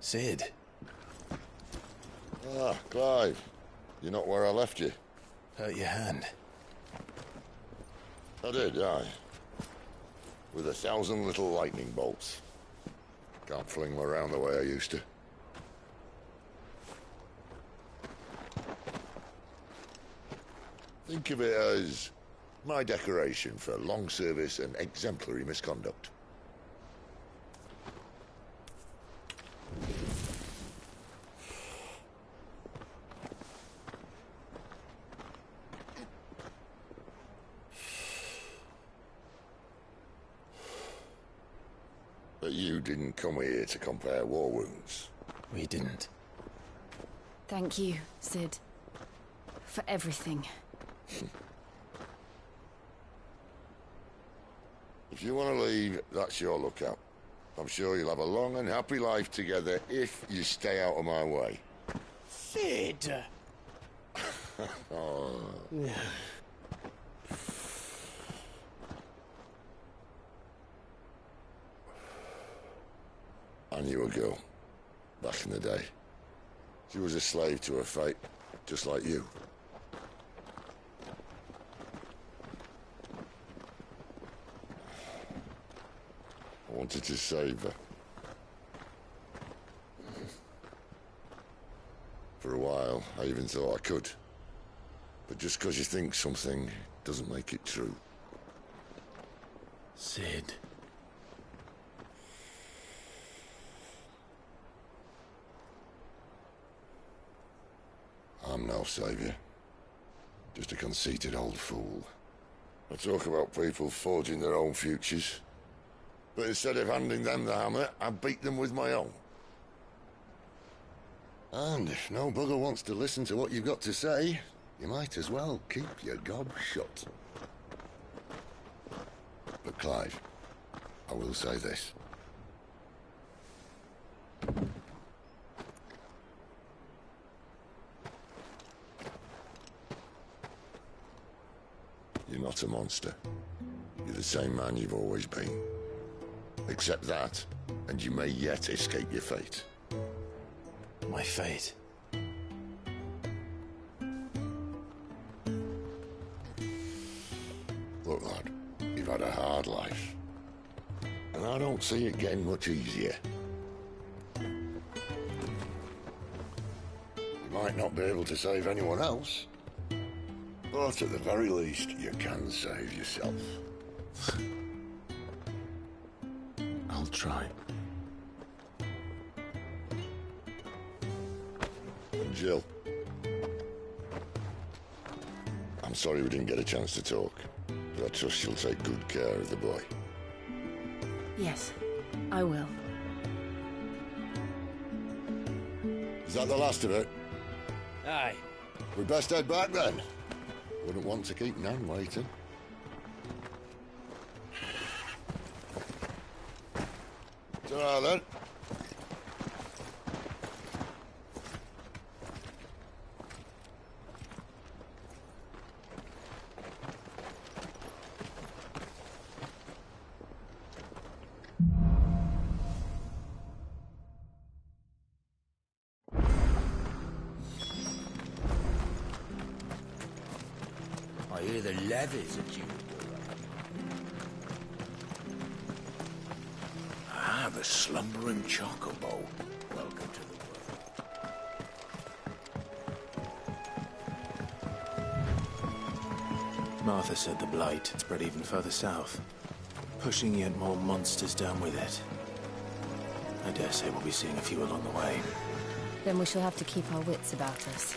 Sid. Ah, Clive. You're not where I left you. Hurt your hand. I did, aye. With 1,000 little lightning bolts. Can't fling them around the way I used to. Think of it as my decoration for long service and exemplary misconduct. But you didn't come here to compare war wounds. We didn't. Thank you, Sid. For everything. If you want to leave, that's your lookout. I'm sure you'll have a long and happy life together if you stay out of my way. Sid! Oh. I knew a girl, back in the day. She was a slave to her fate, just like you. I wanted to save her. For a while, I even thought I could. But just because you think something doesn't make it true. Sid. I'm no savior. Just a conceited old fool. I talk about people forging their own futures. But instead of handing them the hammer, I beat them with my own. And if no bugger wants to listen to what you've got to say, you might as well keep your gob shut. But Clive, I will say this. You're not a monster. You're the same man you've always been. Accept that, and you may yet escape your fate. My fate. Look, lad, you've had a hard life. And I don't see it getting much easier. You might not be able to save anyone else, but at the very least, you can save yourself. I'll try. And Jill, I'm sorry we didn't get a chance to talk, but I trust you'll take good care of the boy. Yes, I will. Is that the last of it? Aye. We'd best head back then. Wouldn't want to keep Nan waiting. Ta-ra then. I hear the levies at you. Ah, the slumbering chocobo. Welcome to the world. Martha said the blight had spread even further south, pushing yet more monsters down with it. I dare say we'll be seeing a few along the way. Then we shall have to keep our wits about us.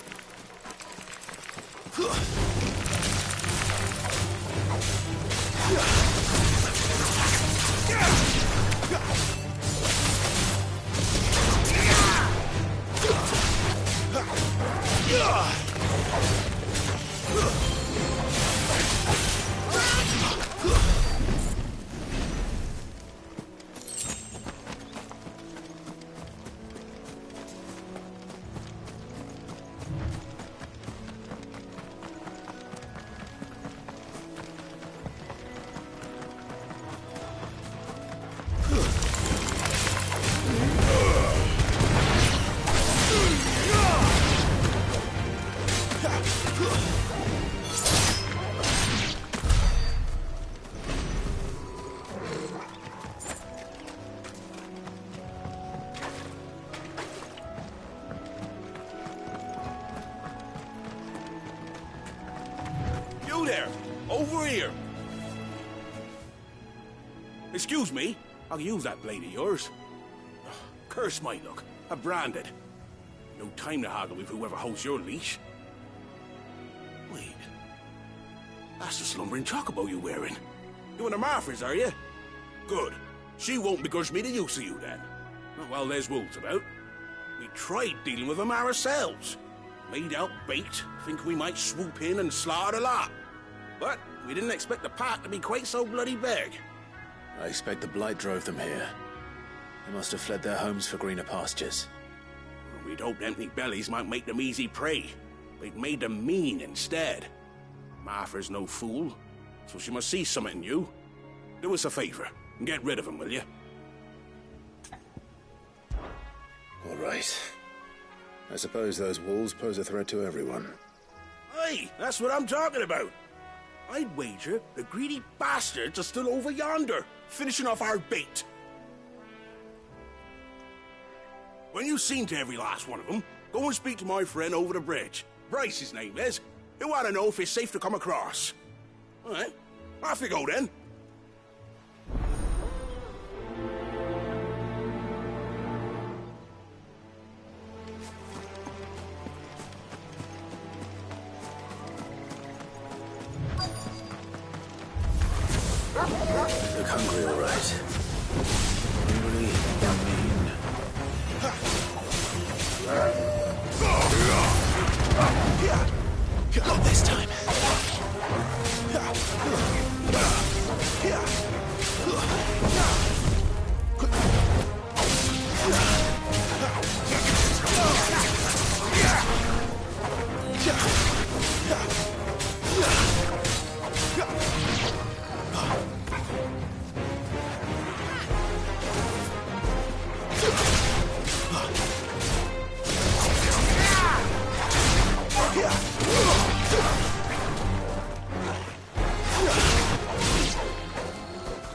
here! Excuse me, I can use that blade of yours. Curse my luck. I'm branded. No time to haggle with whoever holds your leash. Wait. That's the slumbering chocobo you're wearing. You and the Marthas, are you? Good. She won't begrudge me the use of you, then. Not while there's wolves about. We tried dealing with them ourselves. Made out bait, thinking we might swoop in and slaughter the lot. But we didn't expect the pack to be quite so bloody big. I expect the blight drove them here. They must have fled their homes for greener pastures. We'd hoped empty bellies might make them easy prey. They'd made them mean instead. Martha's no fool, so she must see something in you. Do us a favor and get rid of them, will you? All right. I suppose those wolves pose a threat to everyone. Aye, that's what I'm talking about. I'd wager the greedy bastards are still over yonder, finishing off our bait. When you've seen to every last one of them, go and speak to my friend over the bridge. Bryce, his name is. He'll want to know if it's safe to come across. All right, off you go then. Look hungry, all right. Hungry and mean. Not this time.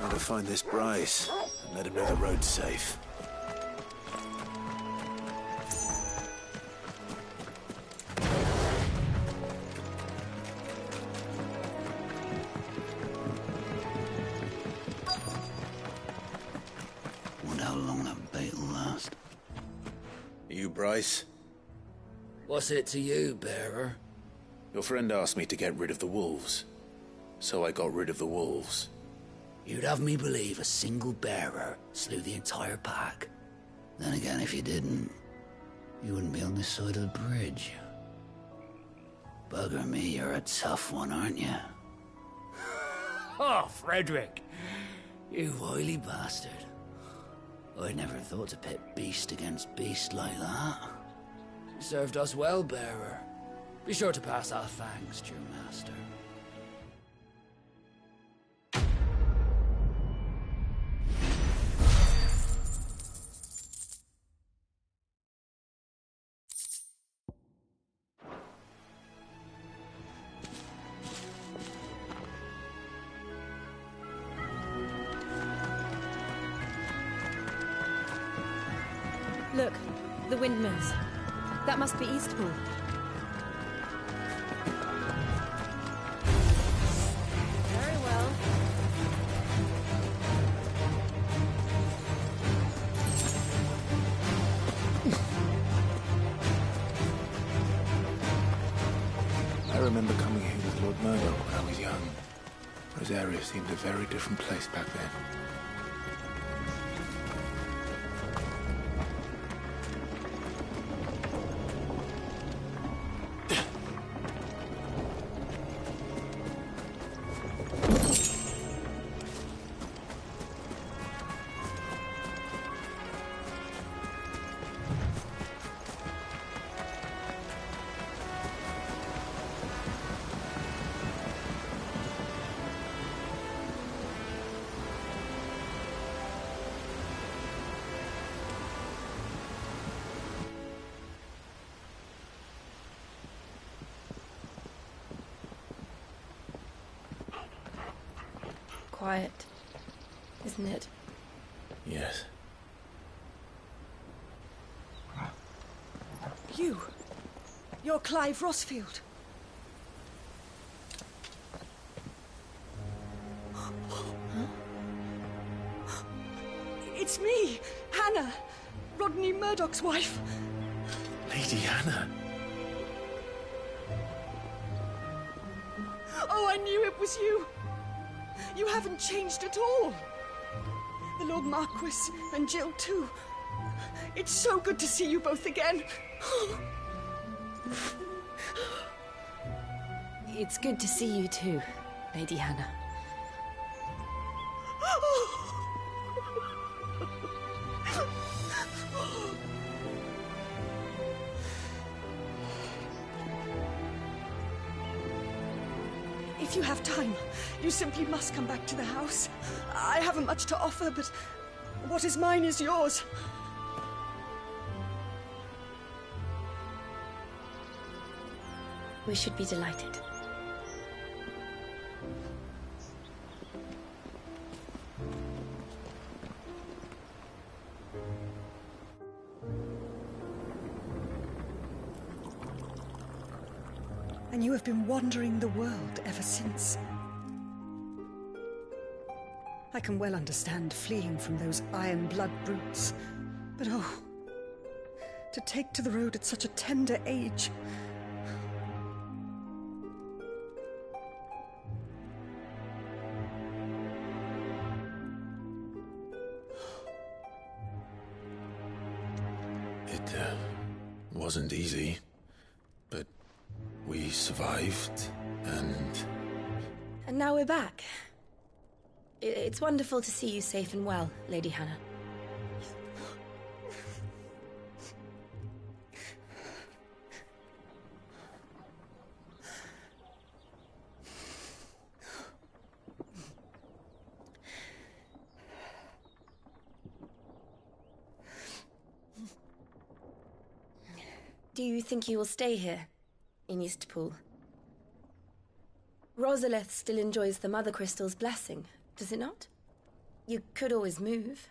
Time to find this Bryce and let him know the road's safe. Wonder how long that bait'll last. You, Bryce? What's it to you, bearer? Your friend asked me to get rid of the wolves, so I got rid of the wolves. You'd have me believe a single bearer slew the entire pack. Then again, if you didn't, you wouldn't be on this side of the bridge. Bugger me, you're a tough one, aren't you? Oh, Frederick! You wily bastard. I never thought to pit beast against beast like that. You served us well, bearer. Be sure to pass our thanks to your master. Look, the windmills. That must be Eastpool. Very well. I remember coming here with Lord Murdoch when I was young. Rosaria seemed a very different place back then. Quiet, isn't it? Yes. You're Clive Rossfield. It's me, Hannah, Rodney Murdoch's wife. Lady Hannah. Oh, I knew it was you. You haven't changed at all. The Lord Marquis and Jill too. It's so good to see you both again. It's good to see you too, Lady Hannah. If you have time, you simply must come back to the house. I haven't much to offer, but what is mine is yours. We should be delighted. And you have been wandering the world ever since. I can well understand fleeing from those iron blood brutes, but oh, to take to the road at such a tender age. It wasn't easy, but we survived, and now we're back. It's wonderful to see you safe and well, Lady Hannah. Do you think you will stay here, in Eastpool? Rosalith still enjoys the Mother Crystal's blessing, does it not? You could always move.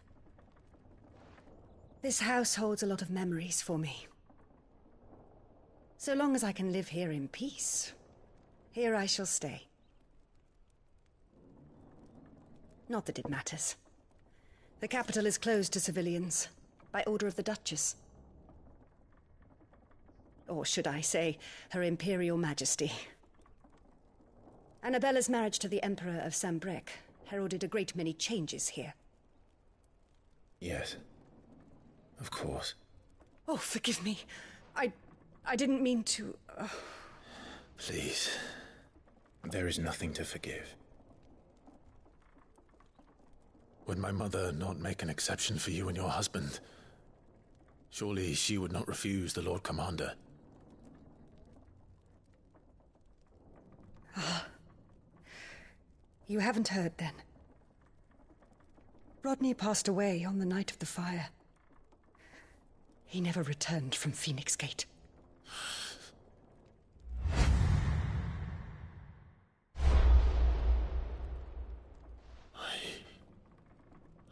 This house holds a lot of memories for me. So long as I can live here in peace, here I shall stay. Not that it matters. The capital is closed to civilians, by order of the Duchess. Or should I say, Her Imperial Majesty. Annabella's marriage to the Emperor of Sambrec heralded a great many changes here. yes, of course. Oh, forgive me. I didn't mean to... Please, there is nothing to forgive. Would my mother not make an exception for you and your husband? Surely she would not refuse the Lord Commander. You haven't heard, then. Rodney passed away on the night of the fire. He never returned from Phoenix Gate.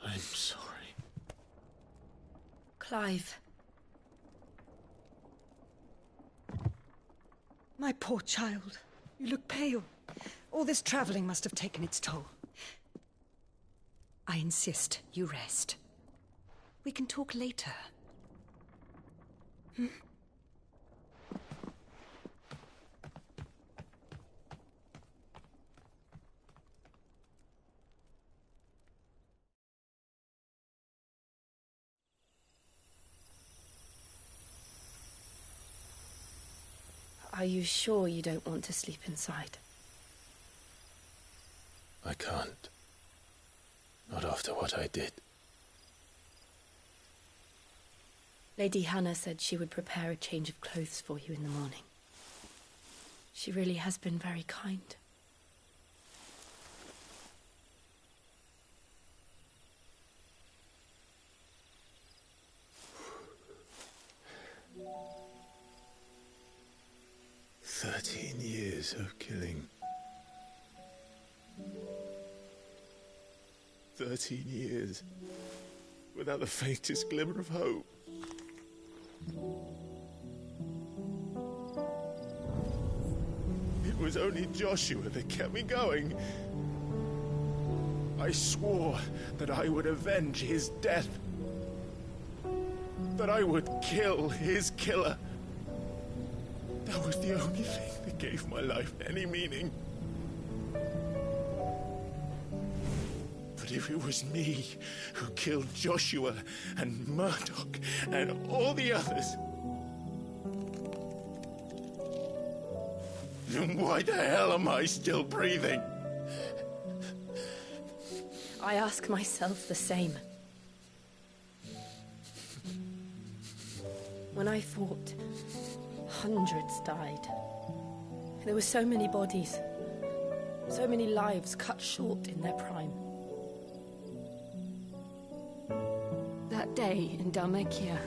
I'm sorry. Clive. My poor child. You look pale. All this traveling must have taken its toll. I insist you rest. We can talk later. Are you sure you don't want to sleep inside? I can't. Not after what I did. Lady Hannah said she would prepare a change of clothes for you in the morning. She really has been very kind. Years of killing. 13 years without the faintest glimmer of hope. It was only Joshua that kept me going. I swore that I would avenge his death. That I would kill his killer. That was the only thing that gave my life any meaning. But if it was me who killed Joshua and Murdoch and all the others, then why the hell am I still breathing? I ask myself the same. When I fought, hundreds died. There were so many bodies, so many lives cut short in their prime. That day in Dalmekia,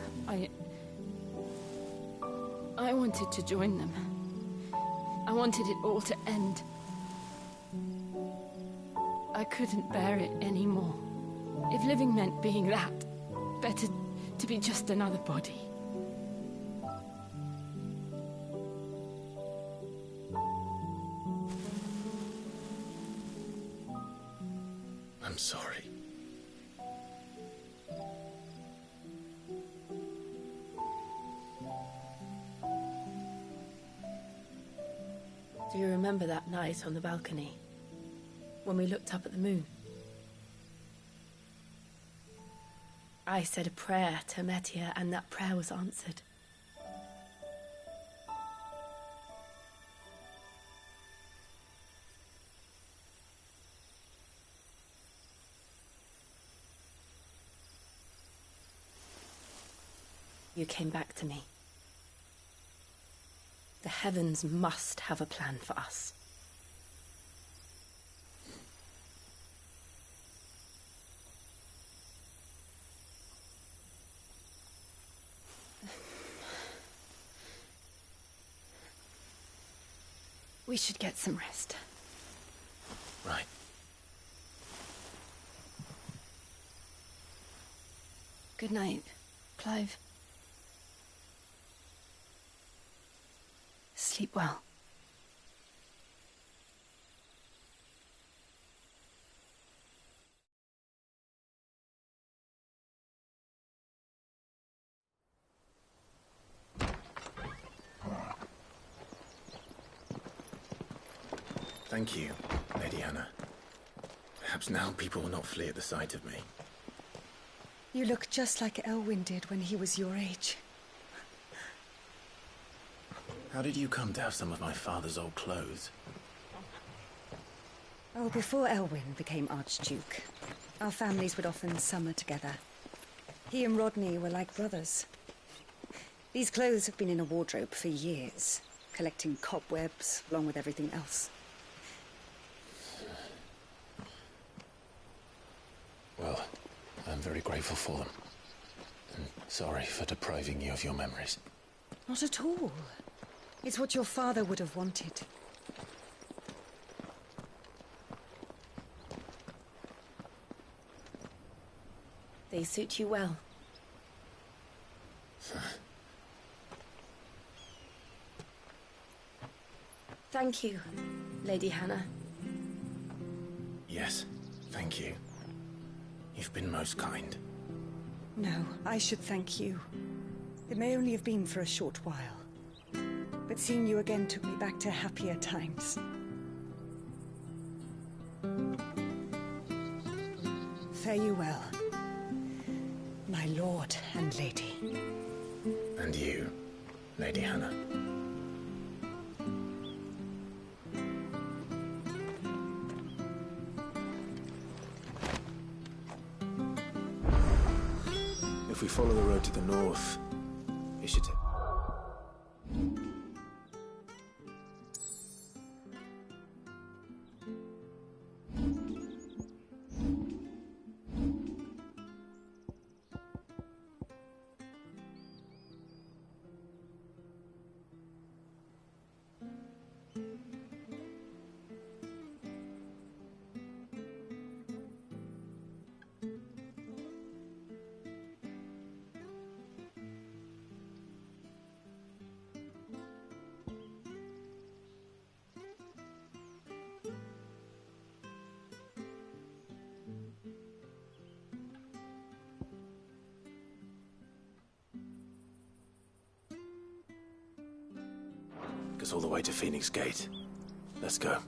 I wanted to join them. I wanted it all to end. I couldn't bear it anymore. If living meant being that, better to be just another body. I'm sorry. Do you remember that night on the balcony? When we looked up at the moon? I said a prayer to Metia, and that prayer was answered. You came back to me. The heavens must have a plan for us. We should get some rest. Right. Good night, Clive. Sleep well. Thank you, Lady Hannah. Perhaps now people will not flee at the sight of me. You look just like Elwyn did when he was your age. How did you come to have some of my father's old clothes? Oh, before Elwyn became Archduke, our families would often summer together. He and Rodney were like brothers. These clothes have been in a wardrobe for years, collecting cobwebs along with everything else. Well, I'm very grateful for them. And sorry for depriving you of your memories. Not at all. It's what your father would have wanted. They suit you well. Thank you, Lady Hannah. Yes, thank you. You've been most kind. No, I should thank you. It may only have been for a short while, but seeing you again took me back to happier times. Fare you well, my lord and lady. And you, Lady Hannah. If we follow the road to the north, it should take... us all the way to Phoenix Gate. Let's go.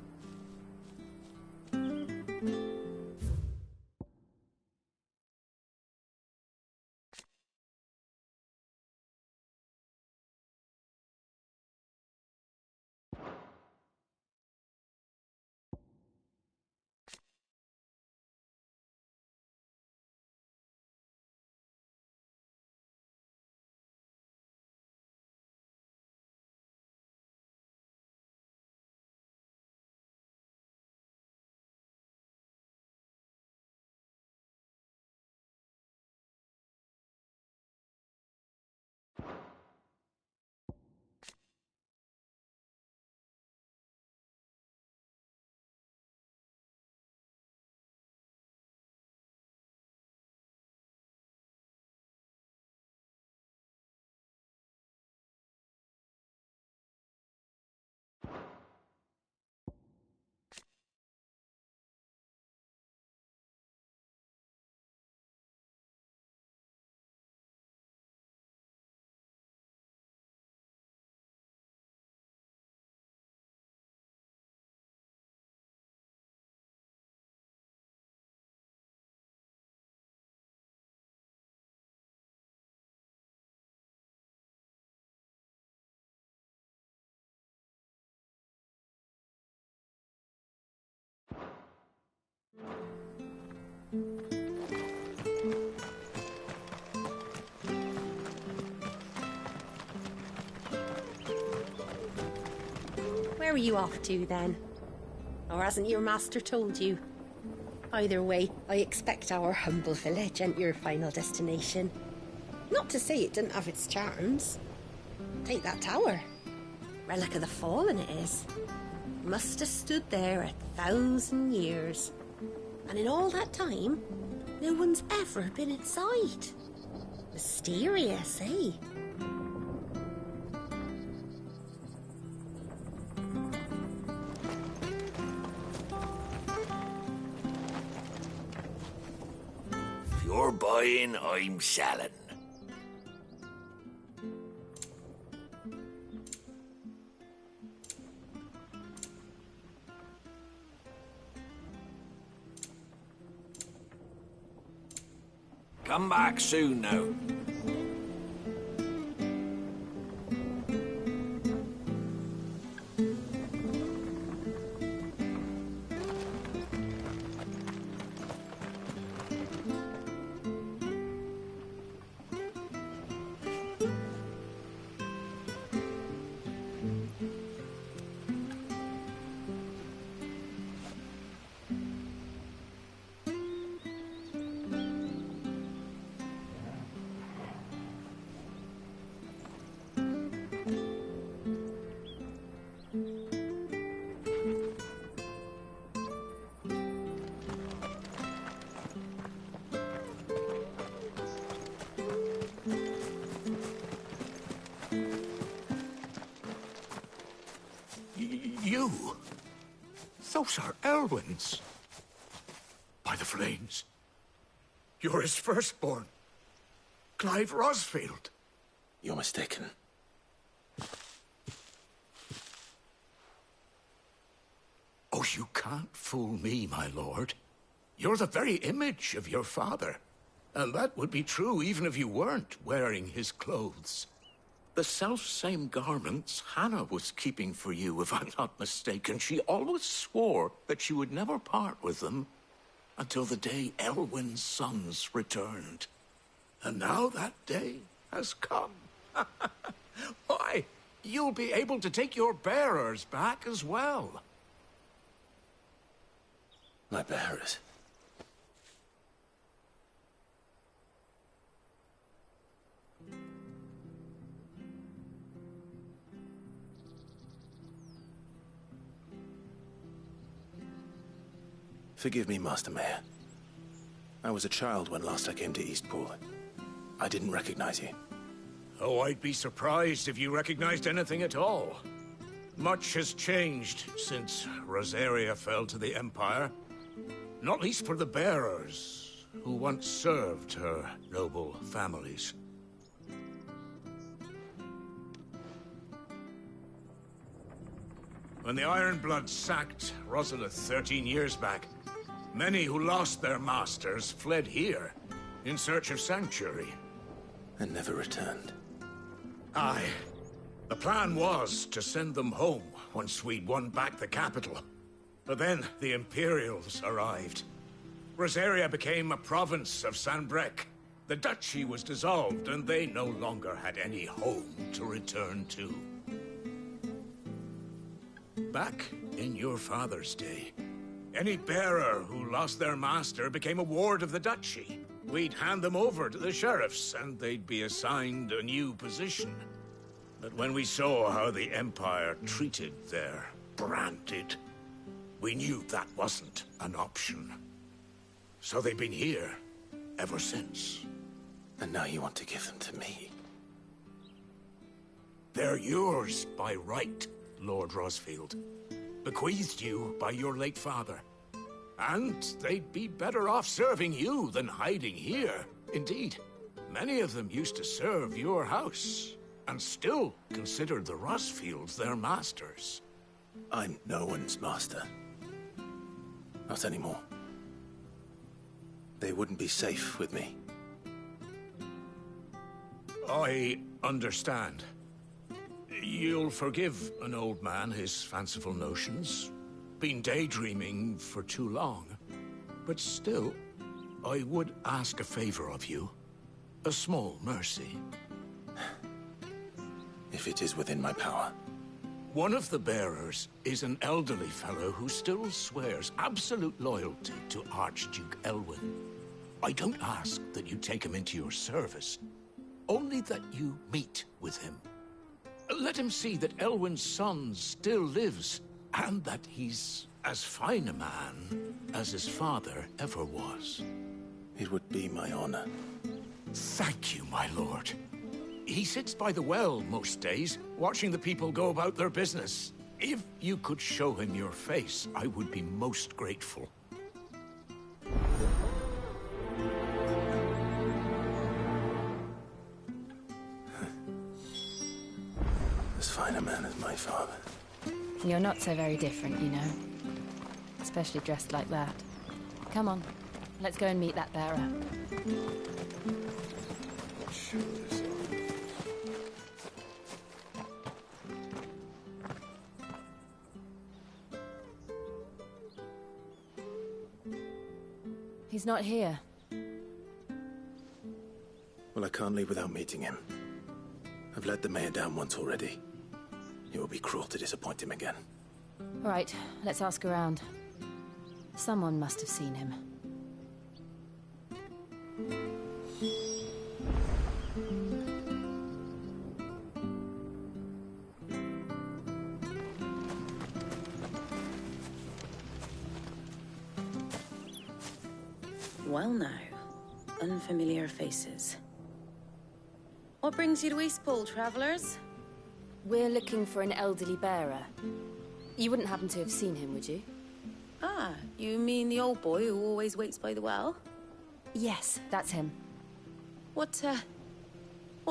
Where are you off to, then? Or hasn't your master told you? Either way, I expect our humble village ain't your final destination. Not to say it didn't have its charms. Take that tower. Relic of the Fallen it is. Must have stood there 1,000 years. And in all that time, no one's ever been inside. Mysterious, eh? If you're buying, I'm selling. Come back soon now. You? Those are Elwyn's. By the flames. You're his firstborn. Clive Rosfield. You're mistaken. Oh, you can't fool me, my lord. You're the very image of your father. And that would be true even if you weren't wearing his clothes. The self-same garments Hannah was keeping for you, if I'm not mistaken. She always swore that she would never part with them until the day Elwyn's sons returned. And now that day has come. Why, you'll be able to take your bearers back as well. My bearers? Forgive me, Master Mayor. I was a child when last I came to Eastpool. I didn't recognize you. Oh, I'd be surprised if you recognized anything at all. Much has changed since Rosaria fell to the Empire. Not least for the bearers, who once served her noble families. When the Ironbloods sacked Rosalith 13 years back, many who lost their masters fled here in search of sanctuary. And never returned. Aye. The plan was to send them home once we'd won back the capital. But then the Imperials arrived. Rosaria became a province of Sanbreque. The duchy was dissolved, and they no longer had any home to return to. Back in your father's day, any bearer who lost their master became a ward of the duchy. We'd hand them over to the sheriffs, and they'd be assigned a new position. But when we saw how the Empire treated their branded, we knew that wasn't an option. So they've been here ever since. And now you want to give them to me? They're yours by right, Lord Rosfield. Bequeathed you by your late father. And they'd be better off serving you than hiding here. Indeed, many of them used to serve your house, and still considered the Rosfields their masters. I'm no one's master. Not anymore. They wouldn't be safe with me. I understand. You'll forgive an old man his fanciful notions. Been daydreaming for too long. But still, I would ask a favor of you. A small mercy. If it is within my power. One of the bearers is an elderly fellow who still swears absolute loyalty to Archduke Elwyn. I don't ask that you take him into your service, only that you meet with him. Let him see that Elwyn's son still lives, and that he's as fine a man as his father ever was. It would be my honor. Thank you, my lord. He sits by the well most days, watching the people go about their business. If you could show him your face, I would be most grateful. As fine a man as my father. You're not so very different, you know. Especially dressed like that. Come on, let's go and meet that bearer. He's not here. Well, I can't leave without meeting him. I've let the mayor down once already. It would be cruel to disappoint him again. All right, let's ask around. Someone must have seen him. Well now, unfamiliar faces. What brings you to Eastpool, travellers? We're looking for an elderly bearer. You wouldn't happen to have seen him, would you? Ah, you mean the old boy who always waits by the well? Yes, that's him. What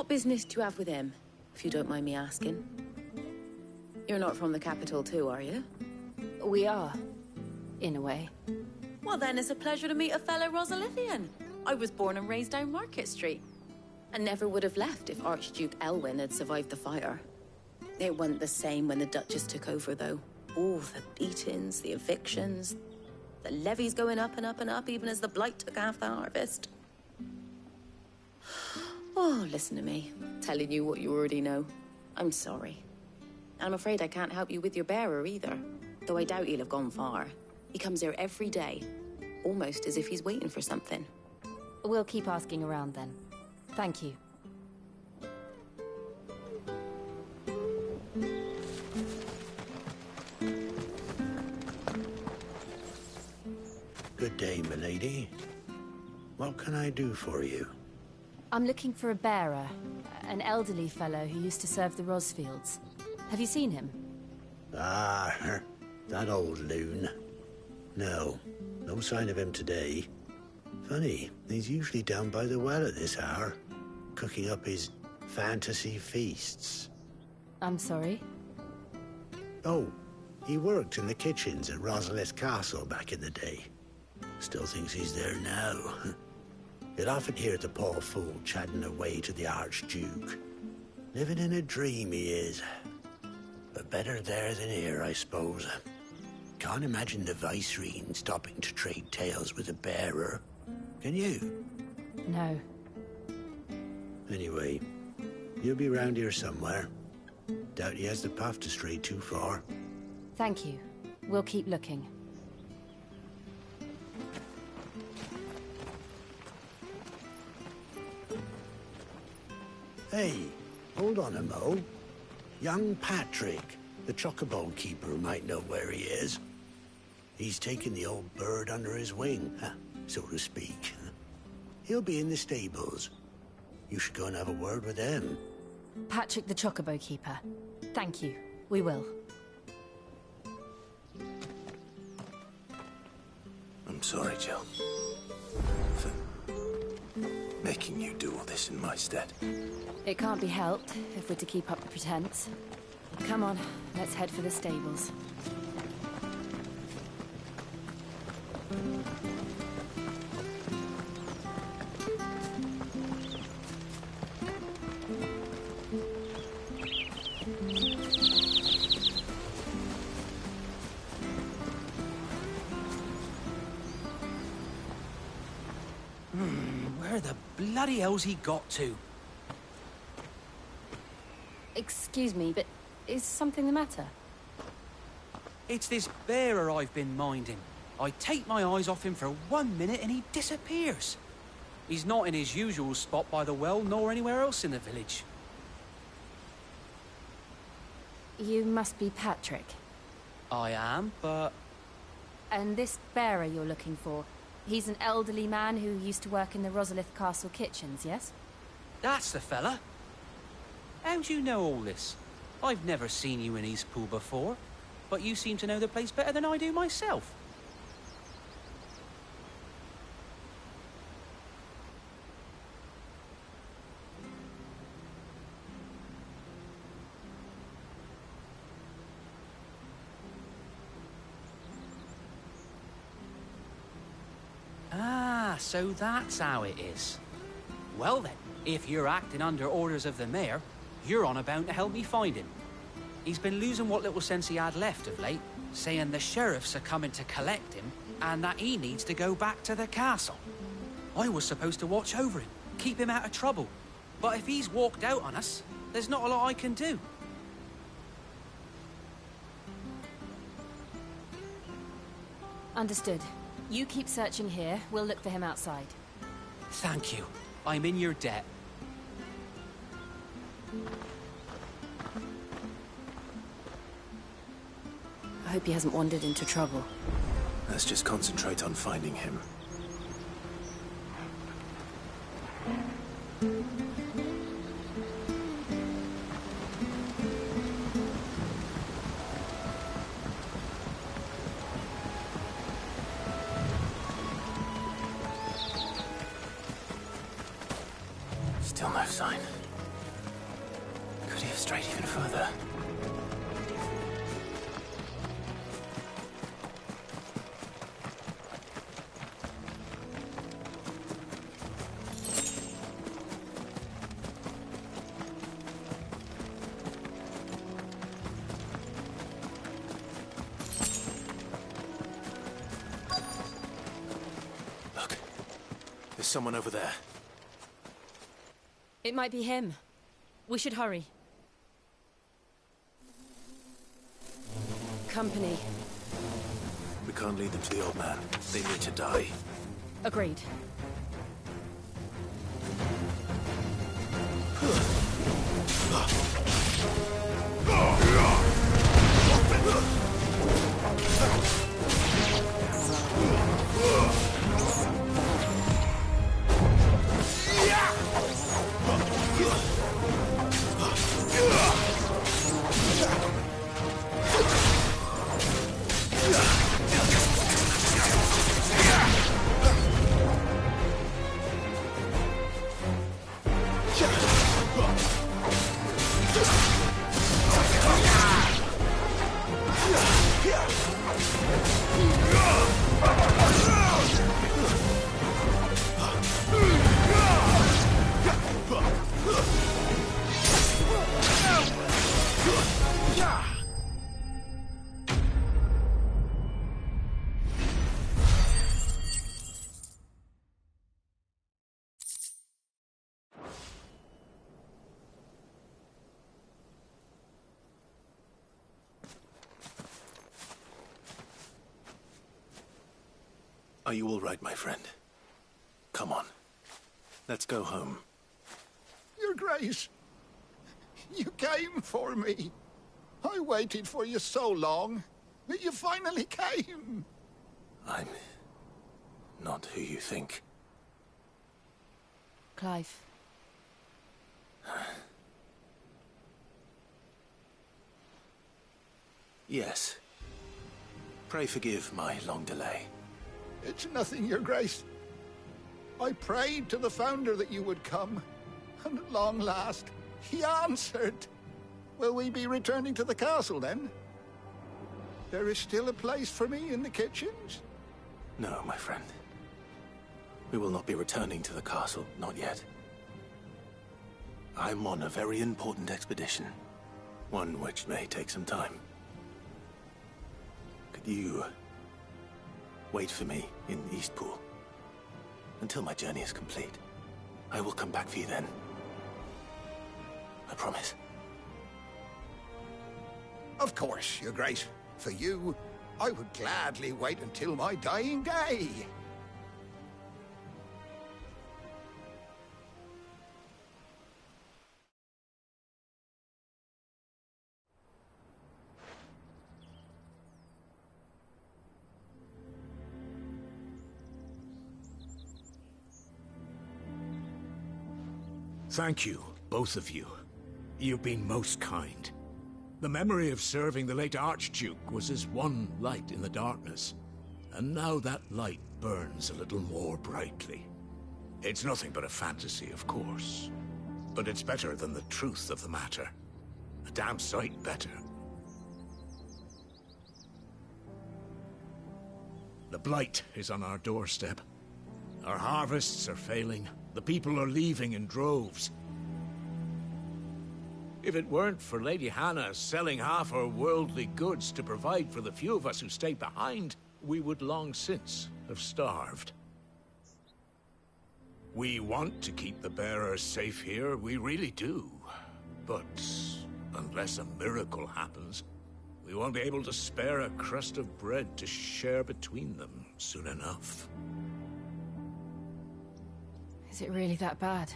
business do you have with him, if you don't mind me asking? You're not from the capital too, are you? We are, in a way. Well then, it's a pleasure to meet a fellow Rosalithian. I was born and raised down Market Street. And never would have left if Archduke Elwyn had survived the fire. It wasn't the same when the Duchess took over, though. Oh, the beatings, the evictions, the levies going up and up and up, even as the blight took half the harvest. Oh, listen to me, telling you what you already know. I'm sorry. I'm afraid I can't help you with your bearer either, though I doubt he'll have gone far. He comes here every day, almost as if he's waiting for something. We'll keep asking around then. Thank you. Good day, milady. What can I do for you? I'm looking for a bearer, an elderly fellow who used to serve the Rosfields. Have you seen him? Ah, that old loon. No sign of him today. Funny, he's usually down by the well at this hour, cooking up his fantasy feasts. I'm sorry? Oh, He worked in the kitchens at Rosalith Castle back in the day. Still thinks he's there now. You'd often hear the poor fool chatting away to the Archduke. Living in a dream he is. But better there than here, I suppose. Can't imagine the Viceroy stopping to trade tales with a bearer. Can you? No. Anyway, he'll be round here somewhere. Doubt he has the path to stray too far. Thank you. We'll keep looking. Hey, hold on a mo. Young Patrick, the chocobo keeper, might know where he is. He's taken the old bird under his wing, so to speak. He'll be in the stables. You should go and have a word with him. Patrick the Chocobo Keeper. Thank you. We will. I'm sorry, Jill. For making you do all this in my stead. It can't be helped if we're to keep up the pretense. Come on, let's head for the stables. Where the bloody hell's he got to? Excuse me, but is something the matter? It's this bearer I've been minding. I take my eyes off him for 1 minute and he disappears. He's not in his usual spot by the well, nor anywhere else in the village. You must be Patrick. I am, but... And this bearer you're looking for, he's an elderly man who used to work in the Rosalith Castle kitchens, yes? That's the fella. How do you know all this? I've never seen you in Eastpool before, but you seem to know the place better than I do myself. Ah, so that's how it is. Well then, if you're acting under orders of the mayor, you're on about to help me find him. He's been losing what little sense he had left of late, saying the sheriffs are coming to collect him, and that he needs to go back to the castle. I was supposed to watch over him, keep him out of trouble. But if he's walked out on us, there's not a lot I can do. Understood. You keep searching here, we'll look for him outside. Thank you. I'm in your debt. I hope he hasn't wandered into trouble. Let's just concentrate on finding him. Still no sign. Could he have strayed even further? Look, there's someone over there. It might be him. We should hurry. Company. We can't lead them to the old man. They need to die. Agreed. Are you all right, my friend? Come on. Let's go home. Your Grace, you came for me. I waited for you so long, but you finally came. I'm not who you think. Clive. Yes. Pray forgive my long delay. It's nothing, Your Grace. I prayed to the Founder that you would come, and at long last, he answered. Will we be returning to the castle, then? There is still a place for me in the kitchens? No, my friend. We will not be returning to the castle, not yet. I'm on a very important expedition. One which may take some time. Could you wait for me in Eastpool until my journey is complete? I will come back for you then. I promise. Of course, Your Grace. For you, I would gladly wait until my dying day. Thank you, both of you. You've been most kind. The memory of serving the late Archduke was as one light in the darkness, and now that light burns a little more brightly. It's nothing but a fantasy, of course, but it's better than the truth of the matter. A damn sight better. The blight is on our doorstep. Our harvests are failing. The people are leaving in droves. If it weren't for Lady Hannah selling half her worldly goods to provide for the few of us who stayed behind, we would long since have starved. We want to keep the bearers safe here, we really do. But unless a miracle happens, we won't be able to spare a crust of bread to share between them soon enough. Is it really that bad?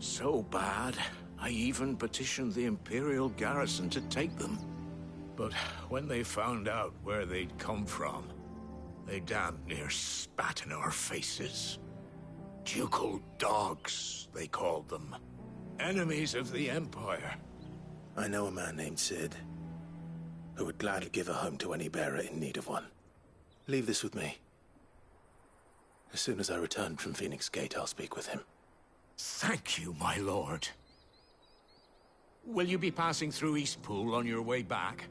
So bad, I even petitioned the Imperial garrison to take them. But when they found out where they'd come from, they damn near spat in our faces. Ducal dogs, they called them. Enemies of the Empire. I know a man named Sid, who would gladly give a home to any bearer in need of one. Leave this with me. As soon as I return from Phoenix Gate, I'll speak with him. Thank you, my lord. Will you be passing through Eastpool on your way back?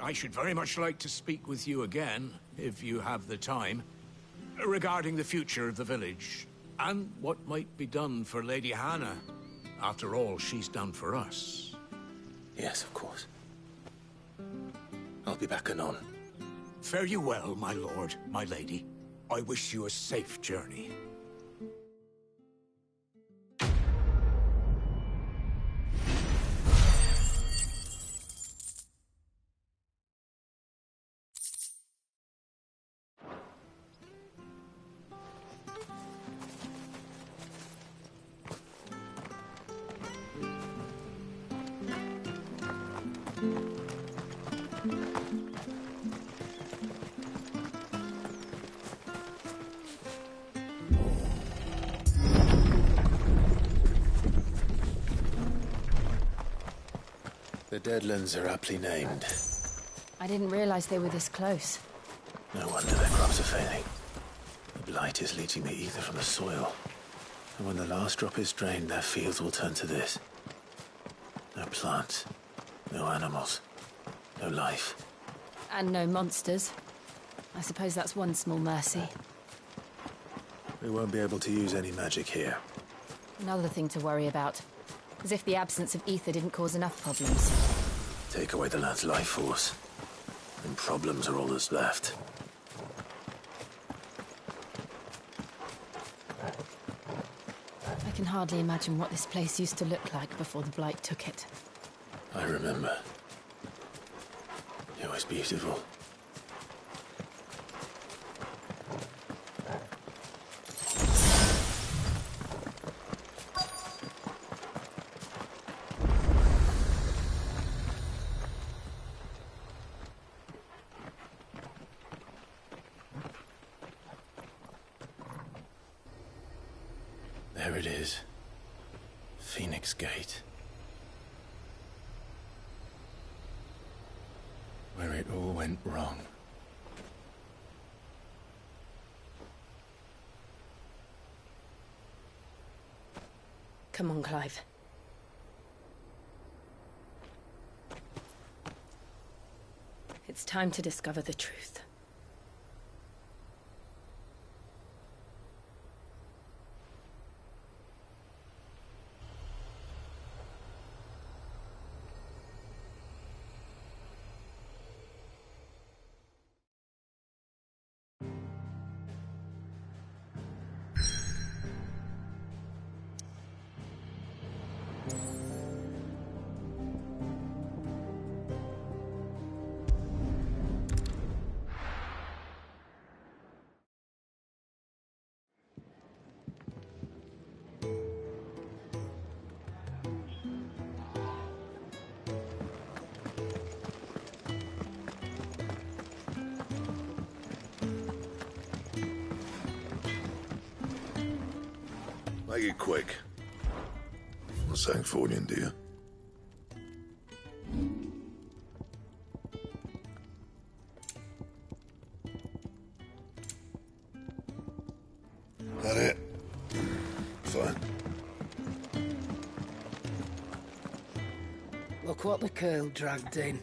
I should very much like to speak with you again, if you have the time, regarding the future of the village, and what might be done for Lady Hannah, after all she's done for us. Yes, of course. I'll be back anon. Fare you well, my lord, my lady. I wish you a safe journey. The Deadlands are aptly named. I didn't realize they were this close. No wonder their crops are failing. The blight is leaching the ether from the soil. And when the last drop is drained, their fields will turn to this. No plants, no animals, no life. And no monsters. I suppose that's one small mercy. We won't be able to use any magic here. Another thing to worry about. As if the absence of ether didn't cause enough problems. Take away the lad's life force, and problems are all that's left. I can hardly imagine what this place used to look like before the blight took it. I remember. It was beautiful. There it is. Phoenix Gate. Where it all went wrong. Come on, Clive. It's time to discover the truth. Make it quick. Not saying forwarding, do you? That it? Fine. Look what the curl dragged in.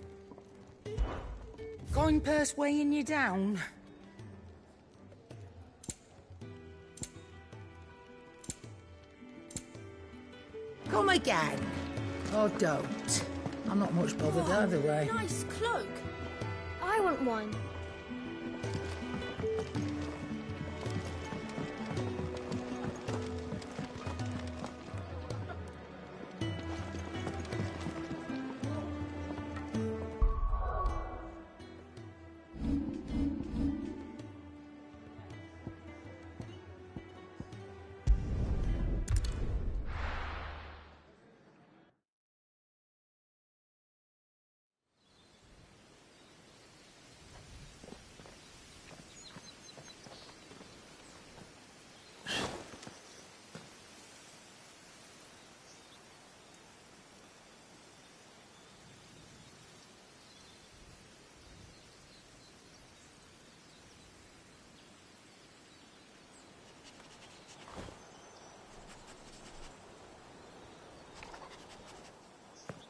Coin purse weighing you down? Come again. Or don't. I'm not much bothered either way. Nice cloak. I want one.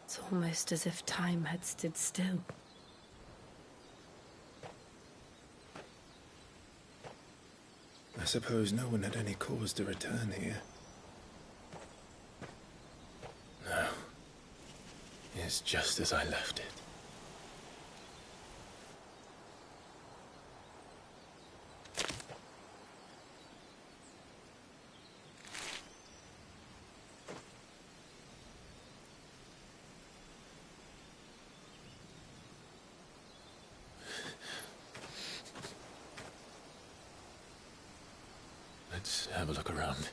It's almost as if time had stood still. I suppose no one had any cause to return here. No. It's just as I left it. Let's have a look around.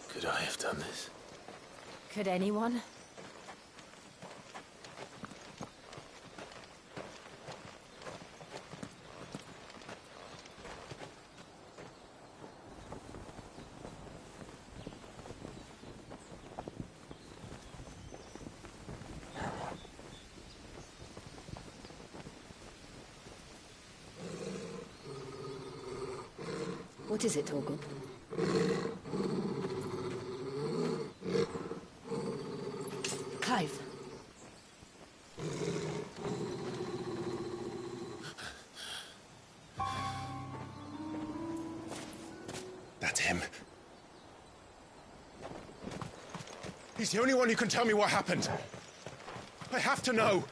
Could I have done this? Could anyone? What is it, Torgal? Clive. That's him. He's the only one who can tell me what happened. I have to know.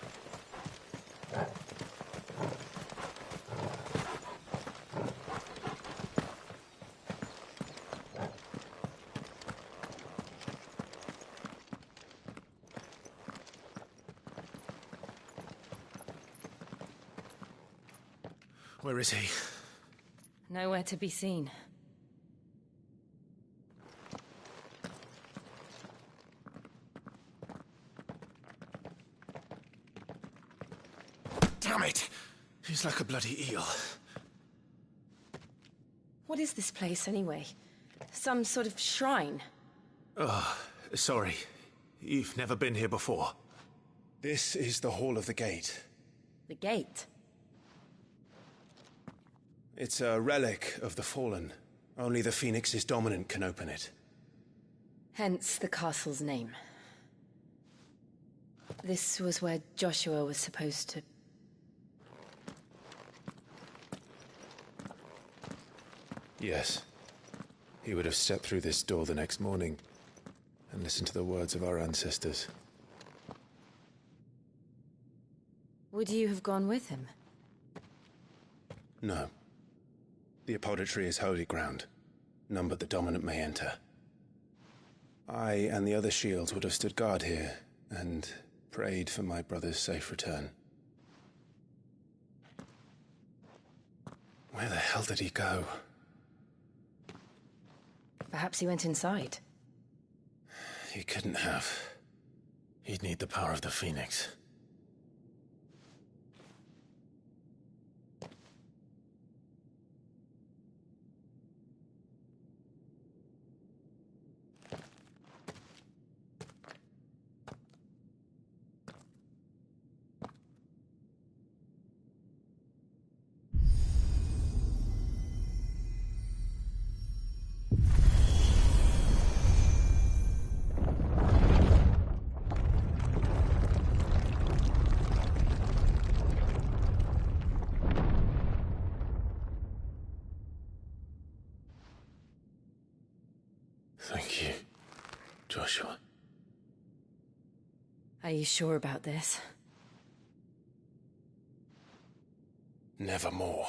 Where is he? Nowhere to be seen. He's like a bloody eel. What is this place, anyway? Some sort of shrine? Oh, sorry. You've never been here before. This is the Hall of the Gate. The gate? It's a relic of the Fallen. Only the Phoenix's dominant can open it. Hence the castle's name. This was where Joshua was supposed to... Yes. He would have stepped through this door the next morning and listened to the words of our ancestors. Would you have gone with him? No. The apodatory is holy ground. None but the dominant may enter. I and the other shields would have stood guard here and prayed for my brother's safe return. Where the hell did he go? Perhaps he went inside. He couldn't have. He'd need the power of the Phoenix. Thank you, Joshua. Are you sure about this? Nevermore.